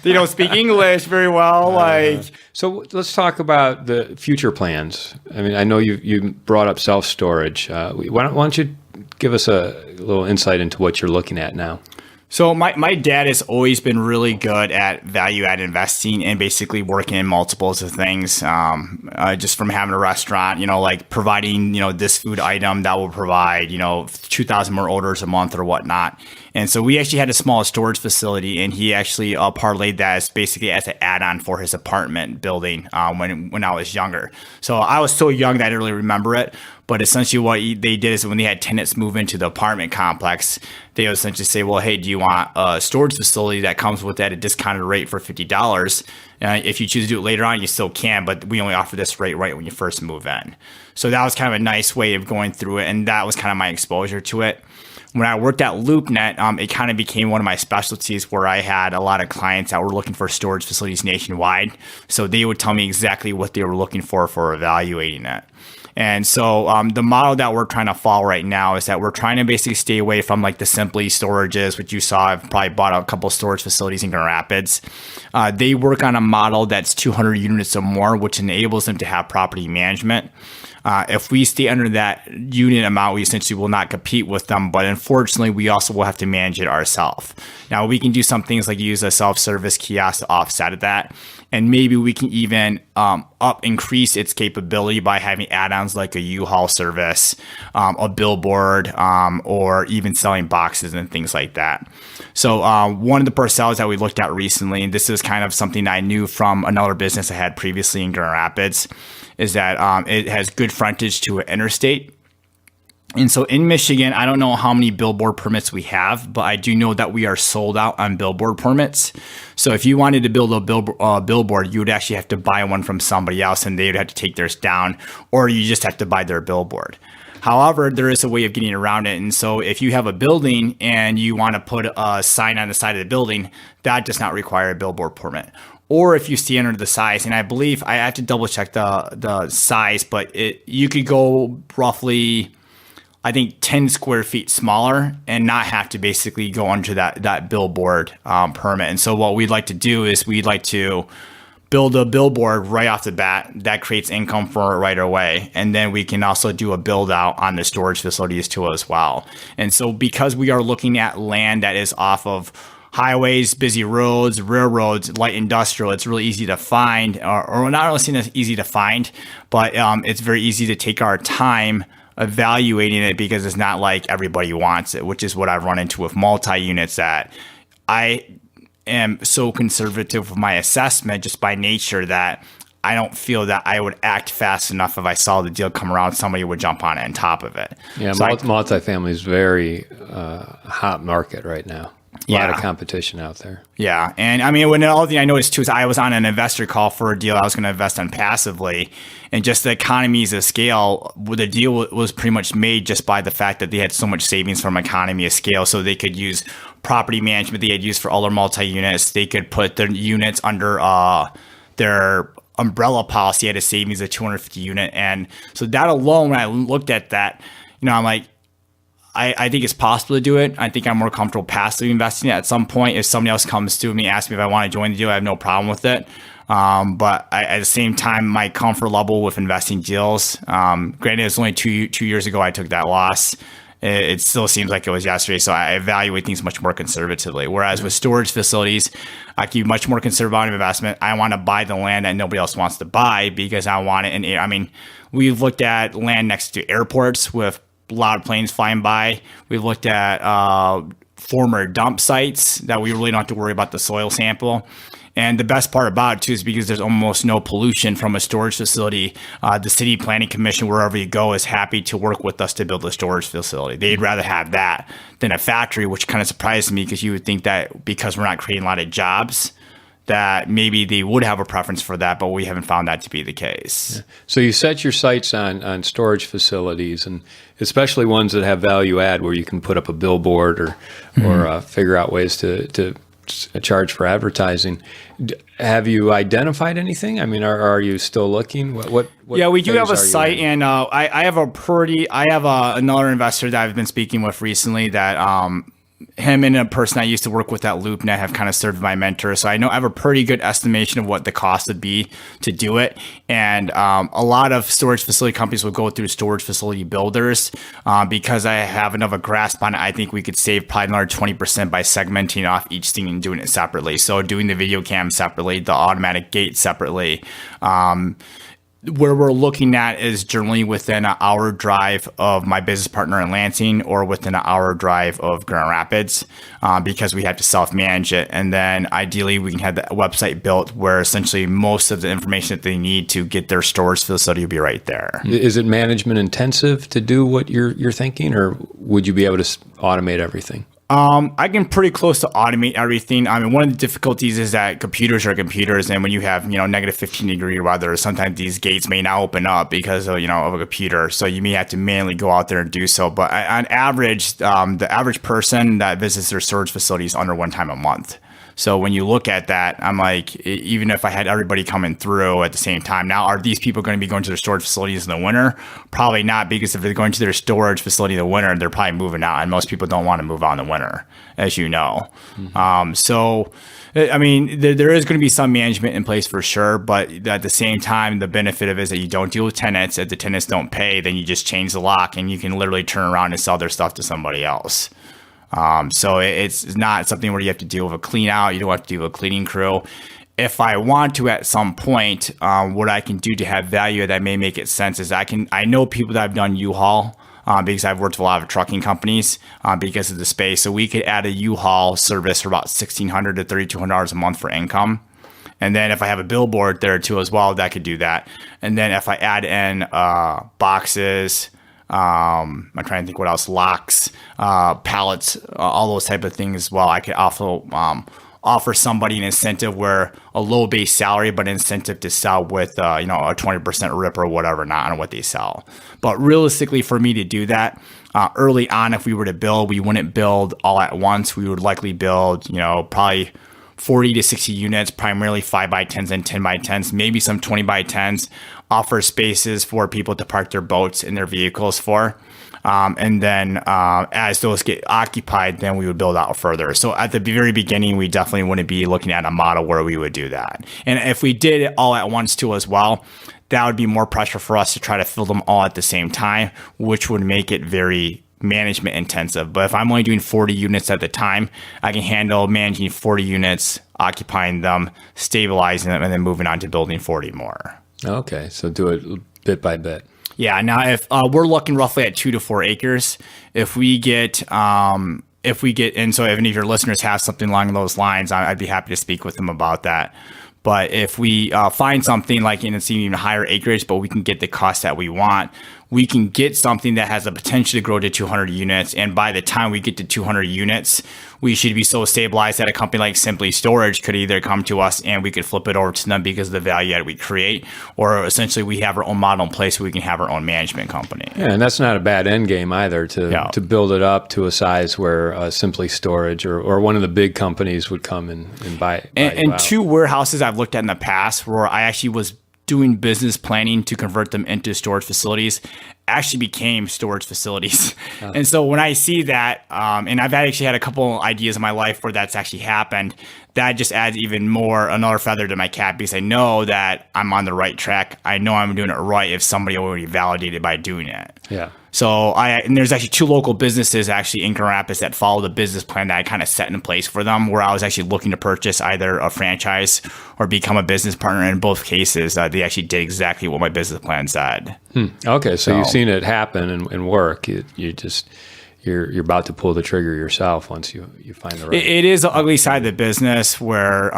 they don't speak English very well. So let's talk about the future plans. I know you brought up self-storage. Why don't you give us a little insight into what you're looking at now? So my dad has always been really good at value-add investing and basically working in multiples of things. Just from having a restaurant, like providing, this food item that will provide, 2,000 more orders a month or whatnot. And so we actually had a small storage facility, and he actually parlayed that as basically as an add-on for his apartment building when I was younger. So I was so young that I didn't really remember it. But essentially what they did is when they had tenants move into the apartment complex, they would essentially say, well, hey, do you want a storage facility that comes with at a discounted rate for $50? If you choose to do it later on, you still can, but we only offer this rate right when you first move in. So that was kind of a nice way of going through it, and that was kind of my exposure to it. When I worked at LoopNet, it kind of became one of my specialties where I had a lot of clients that were looking for storage facilities nationwide. So they would tell me exactly what they were looking for evaluating it. And so the model that we're trying to follow right now is that we're trying to basically stay away from like the Simply storages, which you saw. I've probably bought a couple storage facilities in Grand Rapids. They work on a model that's 200 units or more, which enables them to have property management. If we stay under that unit amount, we essentially will not compete with them. But unfortunately, we also will have to manage it ourselves. Now, we can do some things like use a self-service kiosk to offset that. And maybe we can even increase its capability by having add-ons like a U-Haul service, a billboard, or even selling boxes and things like that. So one of the parcels that we looked at recently, and this is kind of something I knew from another business I had previously in Grand Rapids, is that it has good frontage to an interstate. And so in Michigan, I don't know how many billboard permits we have, but I do know that we are sold out on billboard permits. So if you wanted to build a billboard, you would actually have to buy one from somebody else, and they would have to take theirs down, or you just have to buy their billboard. However, there is a way of getting around it. And so if you have a building and you want to put a sign on the side of the building, that does not require a billboard permit. or if you stay under the size, and I believe I have to double check the size, but you could go roughly, I think 10 square feet smaller and not have to basically go under that billboard permit. And so what we'd like to do is we'd like to build a billboard right off the bat that creates income for it right away. And then we can also do a build out on the storage facilities too as well. And so because we are looking at land that is off of highways, busy roads, railroads, light industrial, it's really easy to find, or not really saying it's easy to find, but it's very easy to take our time evaluating it because it's not like everybody wants it, which is what I've run into with multi-units, that I am so conservative with my assessment just by nature that I don't feel that I would act fast enough if I saw the deal come around, somebody would jump on it on top of it. Yeah, so multifamily is very hot market right now. A lot of competition out there. Yeah. And I mean, when the other thing I noticed too is I was on an investor call for a deal I was going to invest on passively, and just the economies of scale, the deal was pretty much made just by the fact that they had so much savings from economy of scale. So they could use property management they had used for all their multi-units. They could put their units under their umbrella policy at a savings of 250 unit. And so that alone, when I looked at that, I'm like, I think it's possible to do it. I think I'm more comfortable passively investing it at some point. If somebody else comes to me, asks me if I want to join the deal, I have no problem with it. But at the same time, my comfort level with investing deals, granted, it was only two years ago I took that loss. It still seems like it was yesterday. So I evaluate things much more conservatively. Whereas with storage facilities, I can be much more conservative on investment. I want to buy the land that nobody else wants to buy because I want it. And I mean, we've looked at land next to airports with loud planes flying by. We've looked at former dump sites that we really don't have to worry about the soil sample. And the best part about it too is because there's almost no pollution from a storage facility. The city planning commission, wherever you go, is happy to work with us to build a storage facility. They'd rather have that than a factory, which kind of surprised me because you would think that because we're not creating a lot of jobs, that maybe they would have a preference for that, but we haven't found that to be the case. Yeah. So you set your sights on storage facilities, and especially ones that have value add, where you can put up a billboard or figure out ways to charge for advertising. Have you identified anything? I mean, are you still looking? What yeah, we do have a site, and I have another investor that I've been speaking with recently that him and a person I used to work with at LoopNet have kind of served my mentor. So I have a pretty good estimation of what the cost would be to do it. And a lot of storage facility companies will go through storage facility builders. Because I have enough of a grasp on it, I think we could save probably another 20% by segmenting off each thing and doing it separately. So doing the video cam separately, the automatic gate separately. Where we're looking at is generally within an hour drive of my business partner in Lansing or within an hour drive of Grand Rapids, because we have to self-manage it. And then ideally we can have the website built where essentially most of the information that they need to get their storage facility will be right there. Is it management intensive to do what you're thinking, or would you be able to automate everything? I can pretty close to automate everything. I mean, one of the difficulties is that computers are computers, and when you have, negative 15-degree weather, sometimes these gates may not open up because of, of a computer. So you may have to manually go out there and do so. But on average, the average person that visits their storage facility is under one time a month. So when you look at that, I'm like, even if I had everybody coming through at the same time, now are these people going to be going to their storage facilities in the winter? Probably not, because if they're going to their storage facility in the winter, they're probably moving out, and most people don't want to move out in the winter, as you know. So, I mean, there is going to be some management in place for sure, but at the same time, the benefit of it is that you don't deal with tenants. If the tenants don't pay, then you just change the lock, and you can literally turn around and sell their stuff to somebody else. So it's not something where you have to deal with a clean out. You don't have to deal with a cleaning crew. If I want to at some point, what I can do to have value that may make it sense is I know people that have done U-Haul, because I've worked with a lot of trucking companies, because of the space. So we could add a U-Haul service for about $1,600 to $3,200 a month for income. And then if I have a billboard there too as well, that could do that. And then if I add in boxes, I'm trying to think what else, locks, pallets, all those type of things as well. I could also offer somebody an incentive where a low base salary, but incentive to sell with a 20% rip or whatever, not on what they sell. But realistically, for me to do that, early on, if we were to build, we wouldn't build all at once. We would likely build, probably 40 to 60 units, primarily 5x10s and 10x10s, maybe some 20x10s, offer spaces for people to park their boats and their vehicles for. And then as those get occupied, then we would build out further. So at the very beginning, we definitely wouldn't be looking at a model where we would do that. And if we did it all at once too as well, that would be more pressure for us to try to fill them all at the same time, which would make it very management intensive. But if I'm only doing 40 units at the time, I can handle managing 40 units, occupying them, stabilizing them, and then moving on to building 40 more. Okay, so do it bit by bit. Yeah. Now, if we're looking roughly at 2 to 4 acres, if we get, and so if any of your listeners have something along those lines, I'd be happy to speak with them about that. But if we find something like it's even higher acreage, but we can get the cost that we want, we can get something that has the potential to grow to 200 units. And by the time we get to 200 units, we should be so stabilized that a company like Simply Storage could either come to us and we could flip it over to them because of the value that we create, or essentially we have our own model in place where we can have our own management company. Yeah, and that's not a bad end game either to build it up to a size where Simply Storage or one of the big companies would come and buy and 2 warehouses I've looked at in the past where I actually was doing business planning to convert them into storage facilities actually became storage facilities. And so when I see that, and I've actually had a couple ideas in my life where that's actually happened, that just adds even more, another feather to my cap because I know that I'm on the right track. I know I'm doing it right if somebody already validated by doing it. Yeah. So and there's actually 2 local businesses actually in Grand Rapids that follow the business plan that I kind of set in place for them, where I was actually looking to purchase either a franchise or become a business partner. In both cases, they actually did exactly what my business plan said. Okay, so you've seen it happen and work. You're about to pull the trigger yourself once you find the right. It is the ugly side of the business where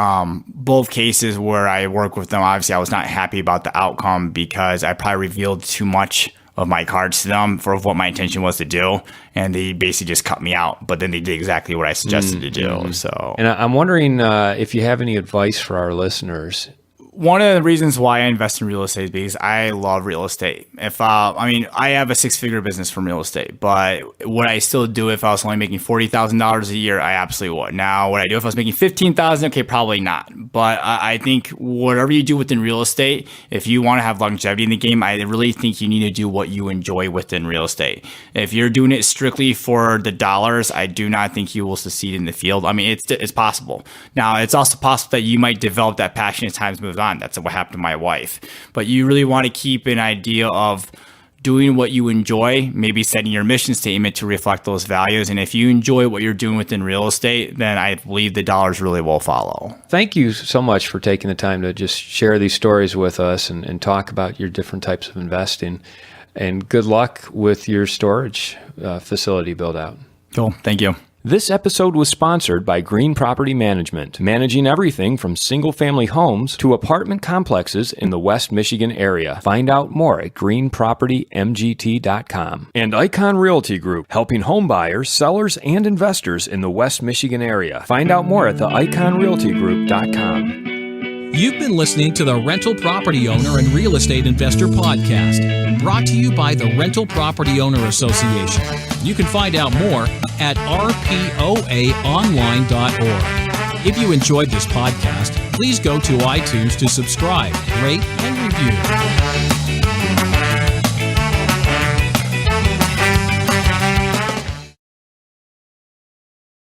both cases where I work with them, obviously I was not happy about the outcome because I probably revealed too much of my cards to them for what my intention was to do, and they basically just cut me out. But then they did exactly what I suggested to do. So, and I'm wondering if you have any advice for our listeners. One of the reasons why I invest in real estate is because I love real estate. I have a 6-figure business from real estate, but would I still do it if I was only making $40,000 a year? I absolutely would. Now, would I do it if I was making $15,000? Okay, probably not. But I think whatever you do within real estate, if you want to have longevity in the game, I really think you need to do what you enjoy within real estate. If you're doing it strictly for the dollars, I do not think you will succeed in the field. I mean, it's possible. Now, it's also possible that you might develop that passion as times move on. That's what happened to my wife. But you really want to keep an idea of doing what you enjoy, maybe setting your mission statement to reflect those values. And if you enjoy what you're doing within real estate, then I believe the dollars really will follow. Thank you so much for taking the time to just share these stories with us and talk about your different types of investing. And good luck with your storage facility build out. Cool. Thank you. This episode was sponsored by Green Property Management, managing everything from single-family homes to apartment complexes in the West Michigan area. Find out more at greenpropertymgt.com. And Icon Realty Group, helping home buyers, sellers, and investors in the West Michigan area. Find out more at theiconrealtygroup.com. You've been listening to the Rental Property Owner and Real Estate Investor Podcast, brought to you by the Rental Property Owner Association. You can find out more at rpoaonline.org. If you enjoyed this podcast, please go to iTunes to subscribe, rate, and review.